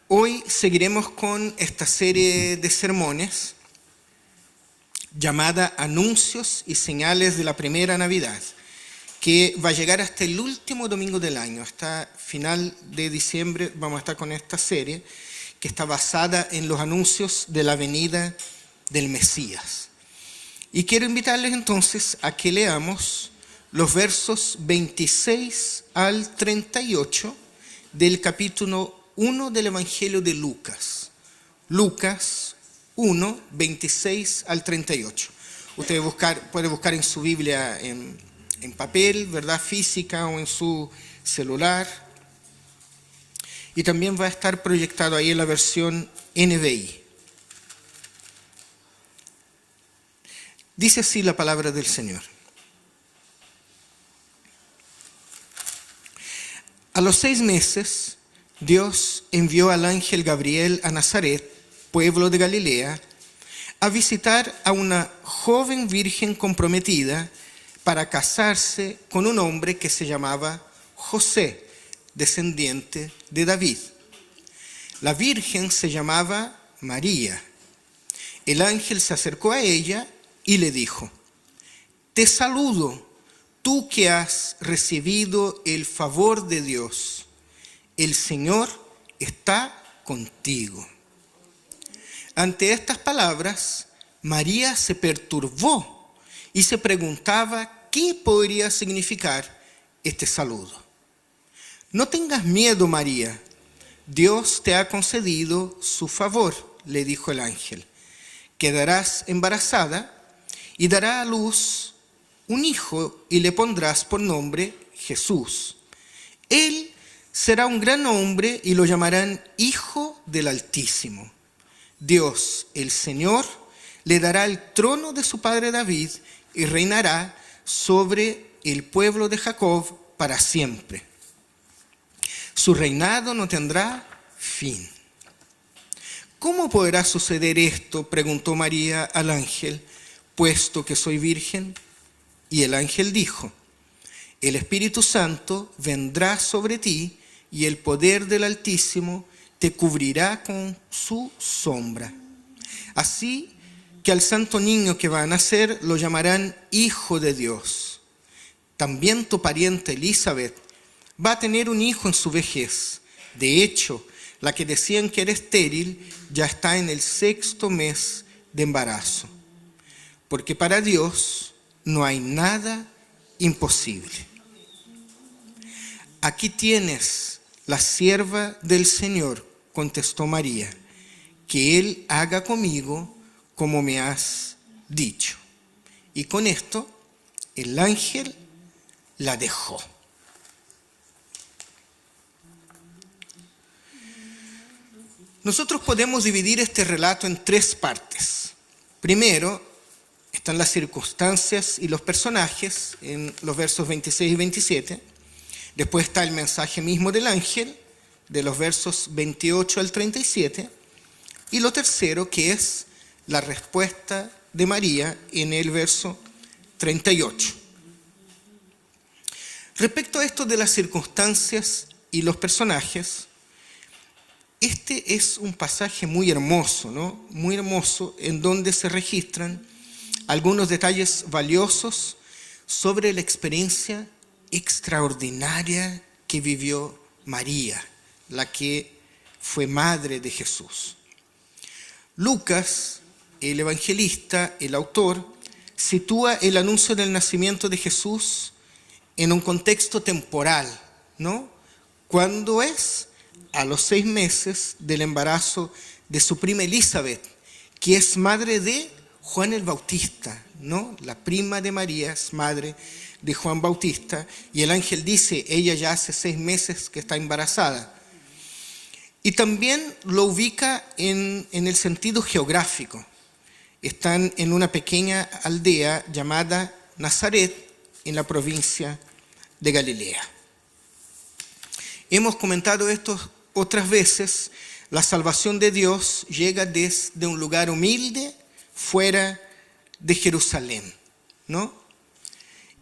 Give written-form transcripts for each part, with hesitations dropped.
Hoy seguiremos con esta serie de sermones llamada Anuncios y Señales de la Primera Navidad, que va a llegar hasta el último domingo del año. Hasta final de diciembre vamos a estar con esta serie que está basada en los anuncios de la venida del Mesías. Y quiero invitarles entonces a que leamos los versos 26 al 38 del capítulo 1 del Evangelio de Lucas. Lucas 1, 26 al 38. Usted puede buscar en su Biblia en papel, ¿verdad? Física, o en su celular. Y también va a estar proyectado ahí en la versión NBI. Dice así la palabra del Señor. A los 6 meses, Dios envió al ángel Gabriel a Nazaret, pueblo de Galilea, a visitar a una joven virgen comprometida para casarse con un hombre que se llamaba José, descendiente de David. La virgen se llamaba María. El ángel se acercó a ella y le dijo: «Te saludo, tú que has recibido el favor de Dios. El Señor está contigo». Ante estas palabras, María se perturbó y se preguntaba qué podría significar este saludo. «No tengas miedo, María, Dios te ha concedido su favor», le dijo el ángel. «Quedarás embarazada y dará a luz un hijo y le pondrás por nombre Jesús. Él será un gran hombre y lo llamarán Hijo del Altísimo. Dios, el Señor, le dará el trono de su padre David y reinará sobre el pueblo de Jacob para siempre. Su reinado no tendrá fin». «¿Cómo podrá suceder esto?», preguntó María al ángel, «puesto que soy virgen». Y el ángel dijo: «El Espíritu Santo vendrá sobre ti y el poder del Altísimo te cubrirá con su sombra. Así que al santo niño que va a nacer lo llamarán Hijo de Dios. También tu pariente Elizabeth va a tener un hijo en su vejez. De hecho, la que decían que era estéril ya está en el 6º mes de embarazo. Porque para Dios no hay nada imposible». «Aquí tienes la sierva del Señor», contestó María, «que Él haga conmigo como me has dicho». Y con esto el ángel la dejó. Nosotros podemos dividir este relato en 3 partes. Primero, están las circunstancias y los personajes en los versos 26 y 27. Después está el mensaje mismo del ángel, de los versos 28 al 37. Y lo tercero, que es la respuesta de María en el verso 38. Respecto a esto de las circunstancias y los personajes, este es un pasaje muy hermoso, ¿no? Muy hermoso, en donde se registran algunos detalles valiosos sobre la experiencia extraordinaria que vivió María, la que fue madre de Jesús. Lucas, el evangelista, el autor, sitúa el anuncio del nacimiento de Jesús en un contexto temporal, ¿no? ¿Cuándo es? A los 6 meses del embarazo de su prima Elizabeth, que es madre de Juan el Bautista, ¿no? La prima de María es madre de Juan Bautista, y el ángel dice, ella ya hace 6 meses que está embarazada. Y también lo ubica en el sentido geográfico. Están en una pequeña aldea llamada Nazaret, en la provincia de Galilea. Hemos comentado esto otras veces. La salvación de Dios llega desde un lugar humilde, fuera de Jerusalén, ¿no?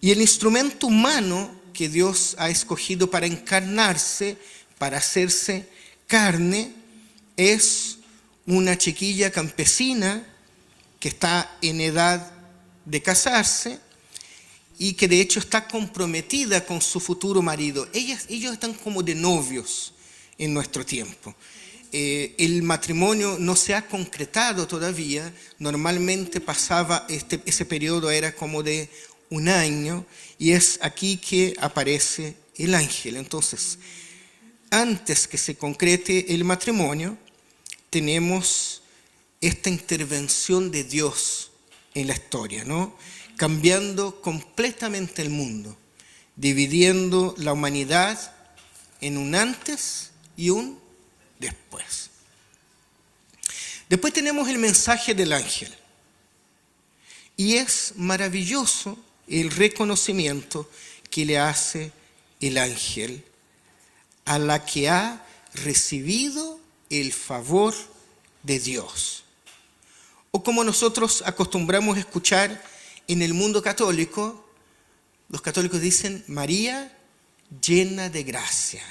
Y el instrumento humano que Dios ha escogido para encarnarse, para hacerse carne, es una chiquilla campesina que está en edad de casarse y que de hecho está comprometida con su futuro marido. Ellos están como de novios en nuestro tiempo. El matrimonio no se ha concretado todavía. Normalmente pasaba, ese periodo era como de un año, y es aquí que aparece el ángel. Entonces, antes que se concrete el matrimonio, tenemos esta intervención de Dios en la historia, ¿no? Cambiando completamente el mundo, dividiendo la humanidad en un antes y un después. Después tenemos el mensaje del ángel. Y es maravilloso el reconocimiento que le hace el ángel a la que ha recibido el favor de Dios. O como nosotros acostumbramos a escuchar en el mundo católico, los católicos dicen María llena de gracia,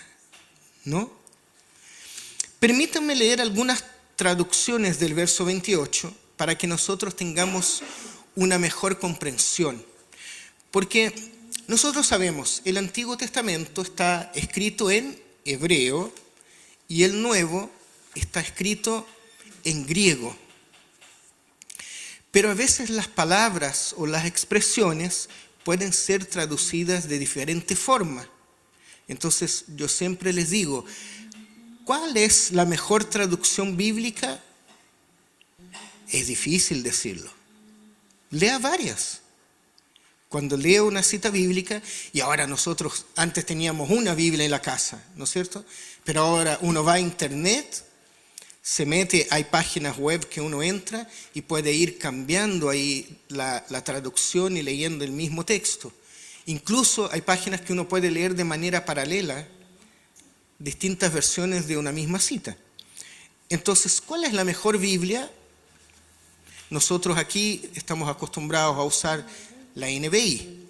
¿no? Permítanme leer algunas traducciones del verso 28 para que nosotros tengamos una mejor comprensión. Porque nosotros sabemos, el Antiguo Testamento está escrito en hebreo y el Nuevo está escrito en griego. Pero a veces las palabras o las expresiones pueden ser traducidas de diferente forma. Entonces yo siempre les digo, ¿cuál es la mejor traducción bíblica? Es difícil decirlo. Lea varias. Cuando leo una cita bíblica, y ahora nosotros antes teníamos una Biblia en la casa, ¿no es cierto? Pero ahora uno va a internet, se mete, hay páginas web que uno entra y puede ir cambiando ahí la traducción y leyendo el mismo texto. Incluso hay páginas que uno puede leer de manera paralela distintas versiones de una misma cita. Entonces, ¿cuál es la mejor Biblia? Nosotros aquí estamos acostumbrados a usar la NBI.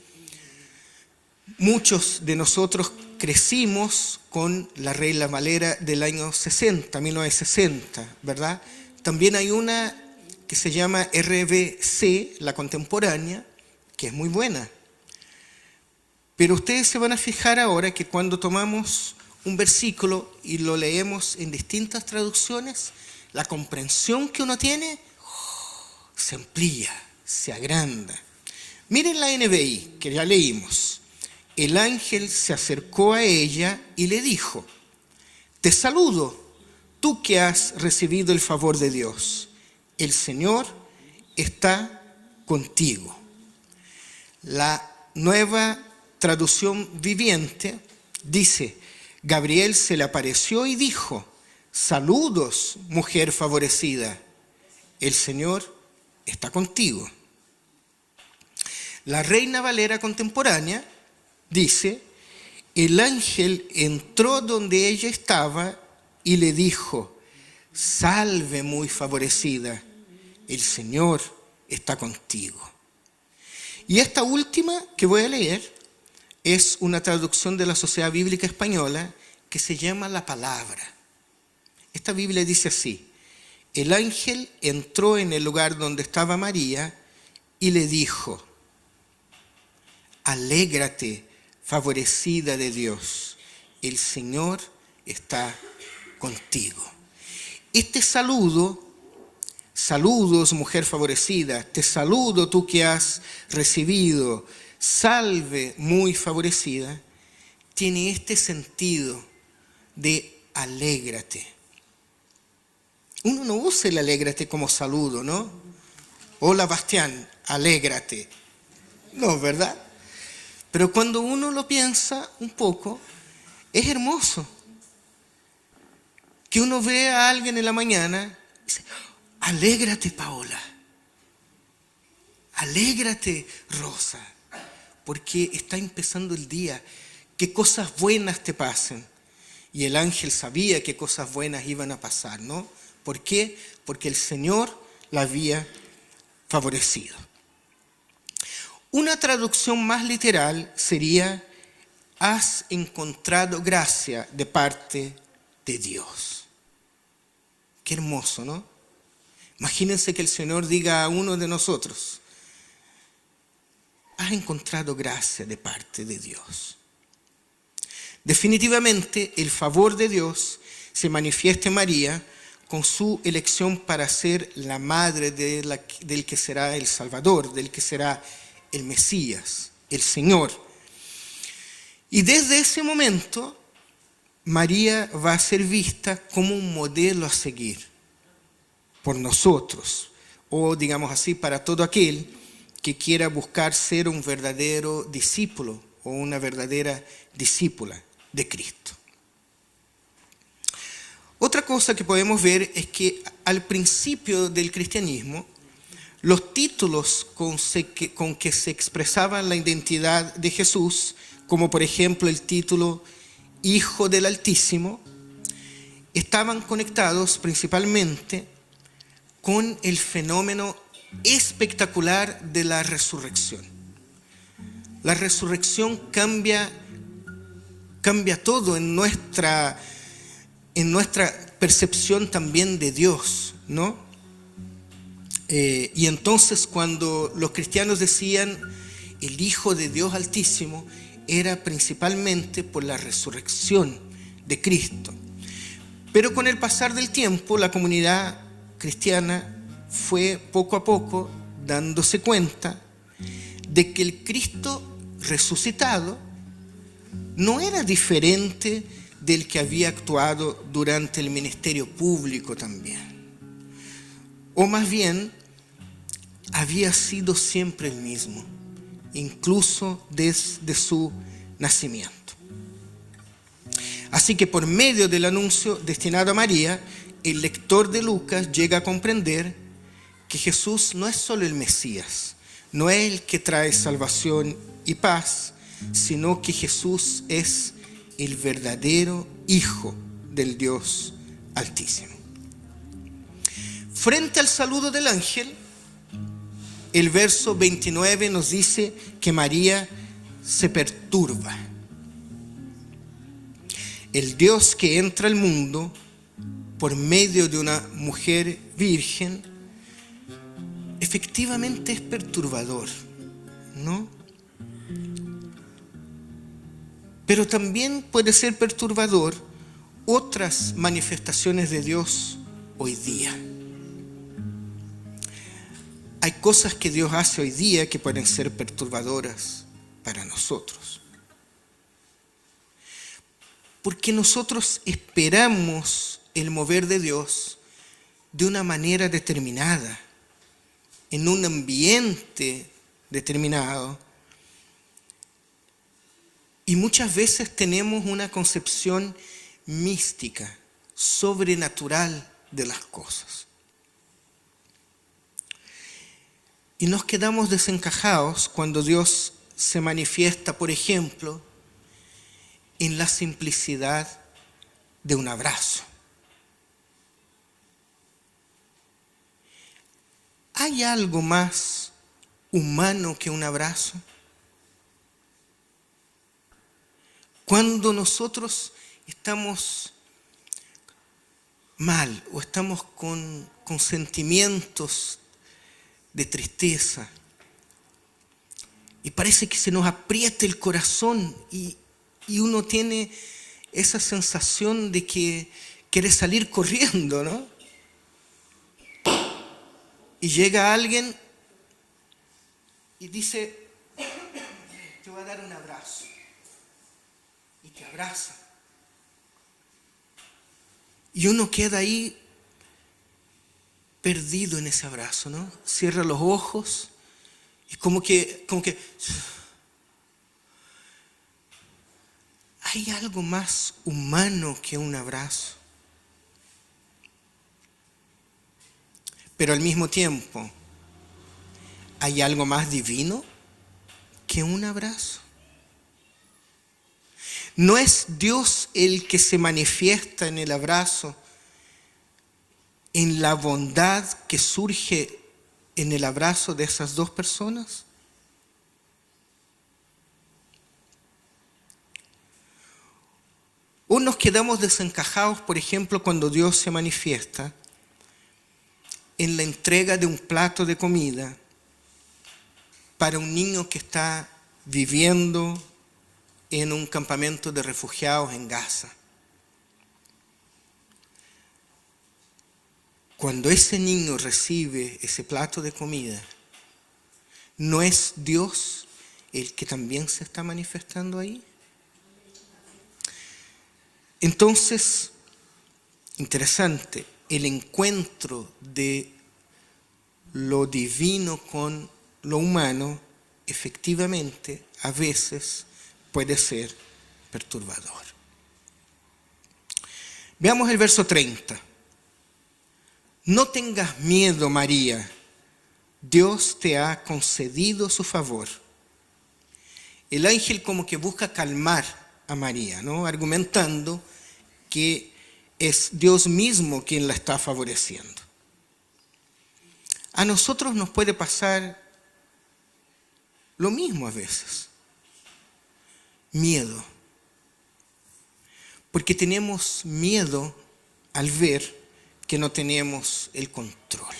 Muchos de nosotros crecimos con la Reina Valera del año 60, 1960, ¿verdad? También hay una que se llama RVC, la contemporánea, que es muy buena. Pero ustedes se van a fijar ahora que cuando tomamos un versículo y lo leemos en distintas traducciones, la comprensión que uno tiene se amplía, se agranda. Miren la NBI, que ya leímos. El ángel se acercó a ella y le dijo, te saludo, tú que has recibido el favor de Dios. El Señor está contigo. La Nueva Traducción Viviente dice, Gabriel se le apareció y dijo, saludos, mujer favorecida, el Señor está contigo. La Reina Valera contemporánea dice, el ángel entró donde ella estaba y le dijo, salve muy favorecida, el Señor está contigo. Y esta última que voy a leer es una traducción de la Sociedad Bíblica Española que se llama La Palabra. Esta Biblia dice así, el ángel entró en el lugar donde estaba María y le dijo, alégrate, favorecida de Dios, el Señor está contigo. Este saludo, saludos mujer favorecida, te saludo tú que has recibido, salve muy favorecida, tiene este sentido de alégrate. Uno no usa el alégrate como saludo, ¿no? Hola Bastián, alégrate. No, ¿verdad? Pero cuando uno lo piensa un poco, es hermoso. Que uno ve a alguien en la mañana y dice, alégrate Paola, alégrate Rosa, porque está empezando el día, que cosas buenas te pasen. Y el ángel sabía que cosas buenas iban a pasar, ¿no? ¿Por qué? Porque el Señor la había favorecido. Una traducción más literal sería, has encontrado gracia de parte de Dios. Qué hermoso, ¿no? Imagínense que el Señor diga a uno de nosotros: has encontrado gracia de parte de Dios. Definitivamente el favor de Dios se manifiesta en María con su elección para ser la madre del que será el Salvador, del que será el Mesías, el Señor. Y desde ese momento, María va a ser vista como un modelo a seguir por nosotros, o digamos así, para todo aquel que quiera buscar ser un verdadero discípulo o una verdadera discípula de Cristo. Otra cosa que podemos ver es que al principio del cristianismo, los títulos con que se expresaba la identidad de Jesús, como por ejemplo el título Hijo del Altísimo, estaban conectados principalmente con el fenómeno espectacular de la resurrección. La resurrección cambia todo en nuestra percepción también de Dios, ¿no? Y entonces cuando los cristianos decían el Hijo de Dios Altísimo, era principalmente por la resurrección de Cristo. Pero con el pasar del tiempo, la comunidad cristiana fue poco a poco dándose cuenta de que el Cristo resucitado no era diferente del que había actuado durante el ministerio público también. O más bien, había sido siempre el mismo, incluso desde su nacimiento. Así que por medio del anuncio destinado a María, el lector de Lucas llega a comprender que Jesús no es solo el Mesías, no es el que trae salvación y paz, sino que Jesús es el verdadero Hijo del Dios Altísimo. Frente al saludo del ángel, el verso 29 nos dice que María se perturba. El Dios que entra al mundo por medio de una mujer virgen, efectivamente es perturbador, ¿no? Pero también puede ser perturbador otras manifestaciones de Dios hoy día. Hay cosas que Dios hace hoy día que pueden ser perturbadoras para nosotros. Porque nosotros esperamos el mover de Dios de una manera determinada, en un ambiente determinado. Y muchas veces tenemos una concepción mística, sobrenatural de las cosas. Y nos quedamos desencajados cuando Dios se manifiesta, por ejemplo, en la simplicidad de un abrazo. ¿Hay algo más humano que un abrazo? Cuando nosotros estamos mal o estamos con sentimientos de tristeza y parece que se nos aprieta el corazón y uno tiene esa sensación de que quiere salir corriendo, ¿no? Y llega alguien y dice: te voy a dar un abrazo. Y te abraza. Y uno queda ahí perdido en ese abrazo, ¿no? Cierra los ojos y como que ¿hay algo más humano que un abrazo? Pero al mismo tiempo, ¿hay algo más divino que un abrazo? ¿No es Dios el que se manifiesta en el abrazo, en la bondad que surge en el abrazo de esas dos personas? O nos quedamos desencajados, por ejemplo, cuando Dios se manifiesta en la entrega de un plato de comida para un niño que está viviendo en un campamento de refugiados en Gaza. Cuando ese niño recibe ese plato de comida, ¿no es Dios el que también se está manifestando ahí? Entonces, interesante, el encuentro de lo divino con lo humano, efectivamente, a veces puede ser perturbador. Veamos el verso 30. No tengas miedo, María, Dios te ha concedido su favor. El ángel como que busca calmar a María, ¿no? Argumentando que es Dios mismo quien la está favoreciendo. A nosotros nos puede pasar lo mismo a veces. Miedo. Porque tenemos miedo al ver que no tenemos el control.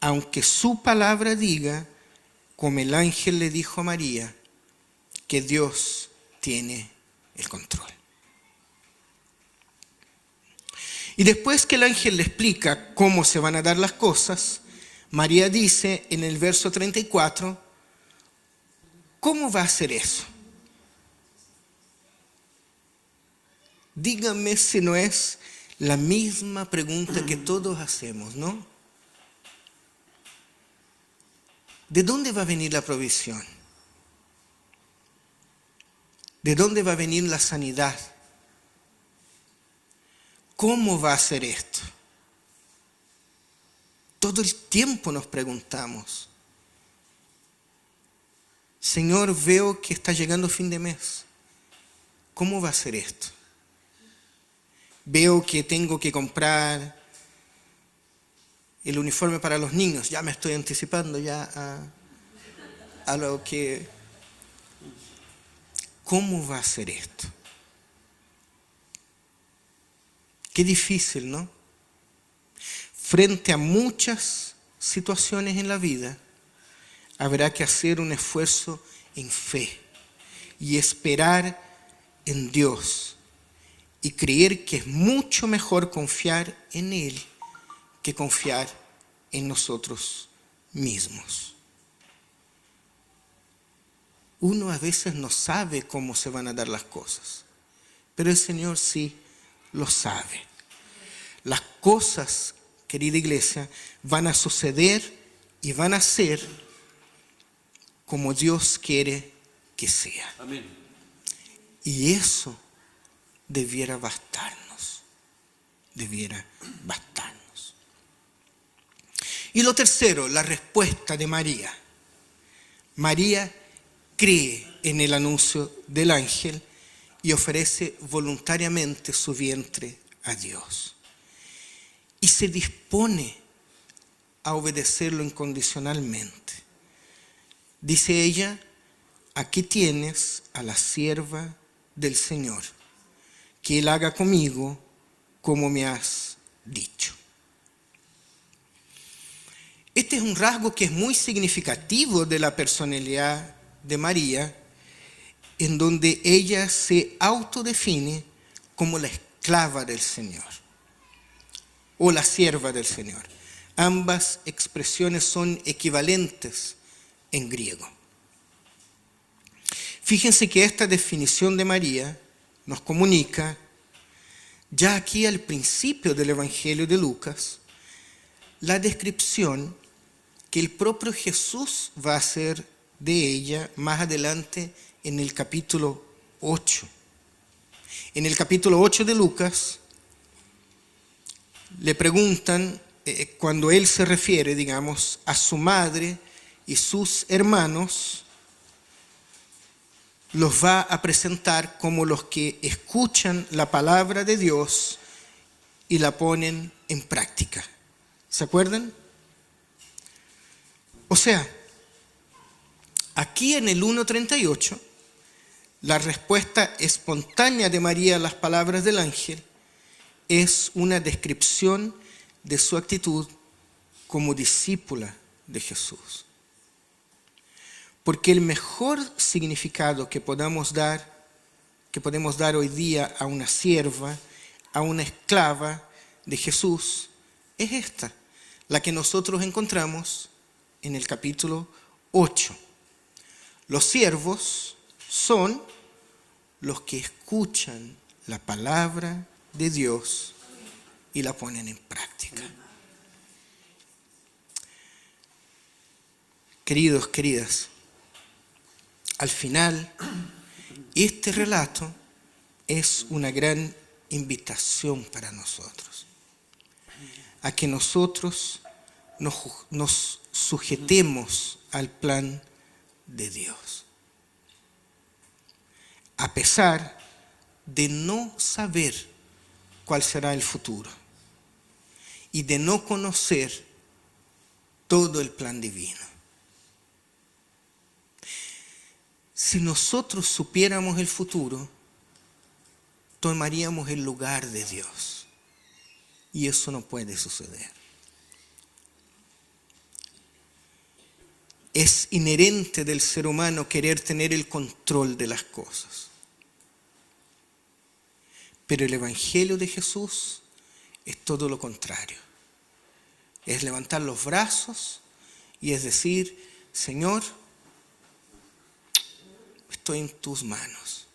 Aunque su palabra diga, como el ángel le dijo a María, que Dios tiene el control. Y después que el ángel le explica cómo se van a dar las cosas, María dice en el verso 34, ¿cómo va a ser eso? Díganme si no es la misma pregunta que todos hacemos, ¿no? ¿De dónde va a venir la provisión? ¿De dónde va a venir la sanidad? ¿Cómo va a ser esto? Todo el tiempo nos preguntamos. Señor, veo que está llegando fin de mes. ¿Cómo va a ser esto? Veo que tengo que comprar el uniforme para los niños. Ya me estoy anticipando ya a lo que... ¿Cómo va a ser esto? Qué difícil, ¿no? Frente a muchas situaciones en la vida, habrá que hacer un esfuerzo en fe y esperar en Dios y creer que es mucho mejor confiar en Él que confiar en nosotros mismos. Uno a veces no sabe cómo se van a dar las cosas, pero el Señor sí lo sabe. Las cosas, querida iglesia, van a suceder y van a ser como Dios quiere que sea. Amén. Y eso debiera bastarnos. Debiera bastarnos. Y lo tercero, la respuesta de María. María cree en el anuncio del ángel y ofrece voluntariamente su vientre a Dios. Y se dispone a obedecerlo incondicionalmente. Dice ella, aquí tienes a la sierva del Señor, que Él haga conmigo como me has dicho. Este es un rasgo que es muy significativo de la personalidad de María, en donde ella se autodefine como la esclava del Señor o la sierva del Señor. Ambas expresiones son equivalentes en griego. Fíjense que esta definición de María nos comunica, ya aquí al principio del Evangelio de Lucas, la descripción que el propio Jesús va a hacer de ella más adelante en el capítulo 8. En el capítulo 8 de Lucas le preguntan, cuando él se refiere, digamos, a su madre y sus hermanos, los va a presentar como los que escuchan la palabra de Dios y la ponen en práctica. ¿Se acuerdan? O sea, aquí en el 1:38, la respuesta espontánea de María a las palabras del ángel es una descripción de su actitud como discípula de Jesús. Porque el mejor significado que podemos dar hoy día a una sierva, a una esclava de Jesús, es esta, la que nosotros encontramos en el capítulo 8. Los siervos son los que escuchan la palabra de Dios y la ponen en práctica. Queridos, queridas, al final, este relato es una gran invitación para nosotros, a que nosotros nos sujetemos al plan de Dios, a pesar de no saber cuál será el futuro y de no conocer todo el plan divino. Si nosotros supiéramos el futuro, tomaríamos el lugar de Dios. Y eso no puede suceder. Es inherente del ser humano querer tener el control de las cosas. Pero el Evangelio de Jesús es todo lo contrario. Es levantar los brazos y es decir, Señor, estoy en tus manos.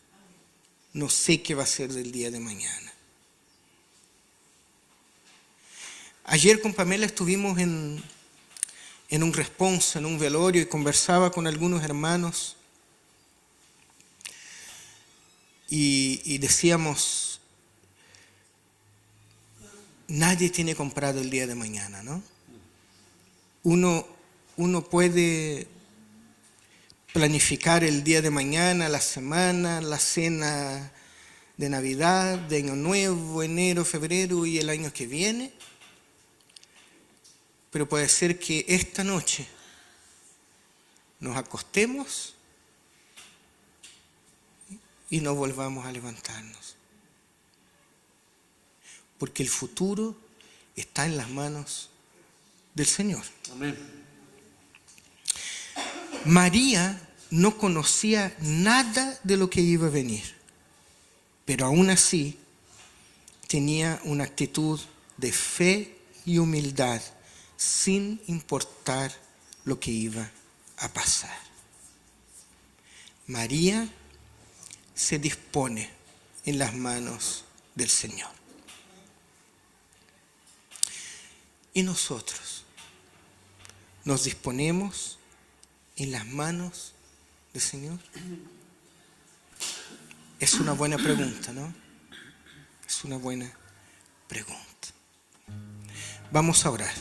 No sé qué va a ser del día de mañana. Ayer con Pamela estuvimos en un responso, en un velorio, y conversaba con algunos hermanos y decíamos, nadie tiene comprado el día de mañana, ¿no? Uno puede planificar el día de mañana, la semana, la cena de Navidad, de Año Nuevo, enero, febrero y el año que viene. Pero puede ser que esta noche nos acostemos y no volvamos a levantarnos. Porque el futuro está en las manos del Señor. Amén. María no conocía nada de lo que iba a venir, pero aún así tenía una actitud de fe y humildad, sin importar lo que iba a pasar. María se dispone en las manos del Señor. Y nosotros nos disponemos en las manos del Señor. Es una buena pregunta, ¿no? Es una buena pregunta. Vamos a orar.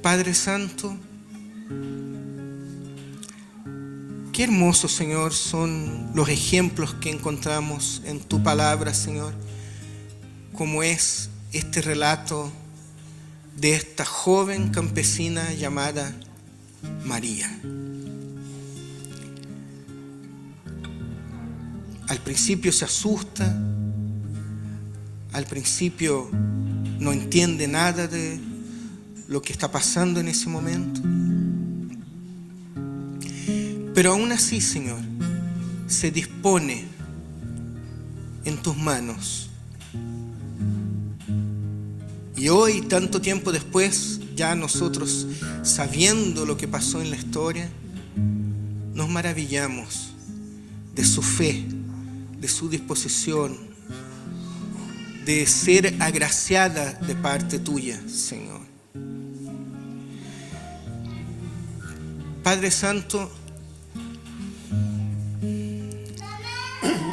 Padre Santo, qué hermosos, Señor, son los ejemplos que encontramos en tu palabra, Señor, como es este relato de esta joven campesina llamada María. Al principio se asusta, al principio no entiende nada de lo que está pasando en ese momento. Pero aún así, Señor, se dispone en tus manos. Y hoy, tanto tiempo después, ya nosotros, sabiendo lo que pasó en la historia, nos maravillamos de su fe, de su disposición, de ser agraciada de parte tuya, Señor. Padre Santo,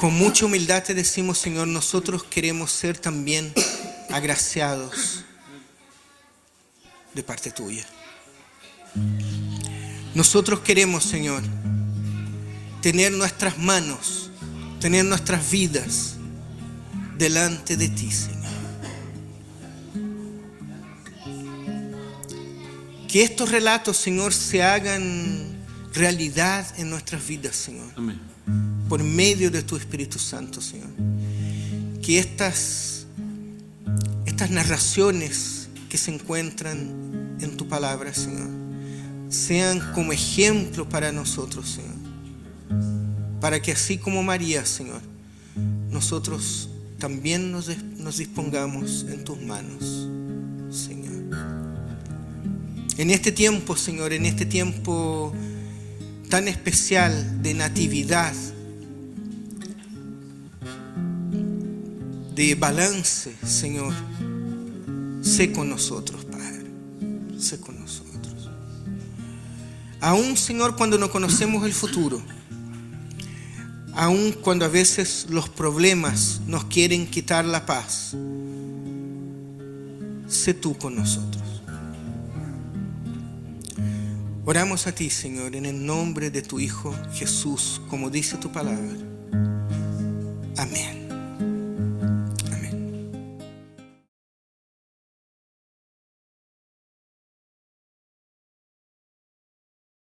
con mucha humildad te decimos, Señor, nosotros queremos ser también agraciados de parte tuya. Nosotros queremos, Señor, tener nuestras manos, tener nuestras vidas delante de ti, Señor. Que estos relatos, Señor, se hagan realidad en nuestras vidas, Señor. Amén. Por medio de tu Espíritu Santo, Señor. que estas narraciones que se encuentran en tu palabra, Señor, sean como ejemplo para nosotros, Señor. Para que así como María, Señor, nosotros también nos dispongamos en tus manos, Señor. En este tiempo, Señor, en este tiempo tan especial de natividad, de balance, Señor, sé con nosotros, Padre, sé con nosotros. Aún, Señor, cuando no conocemos el futuro, aun cuando a veces los problemas nos quieren quitar la paz, sé tú con nosotros. Oramos a ti, Señor, en el nombre de tu Hijo Jesús, como dice tu palabra. Amén.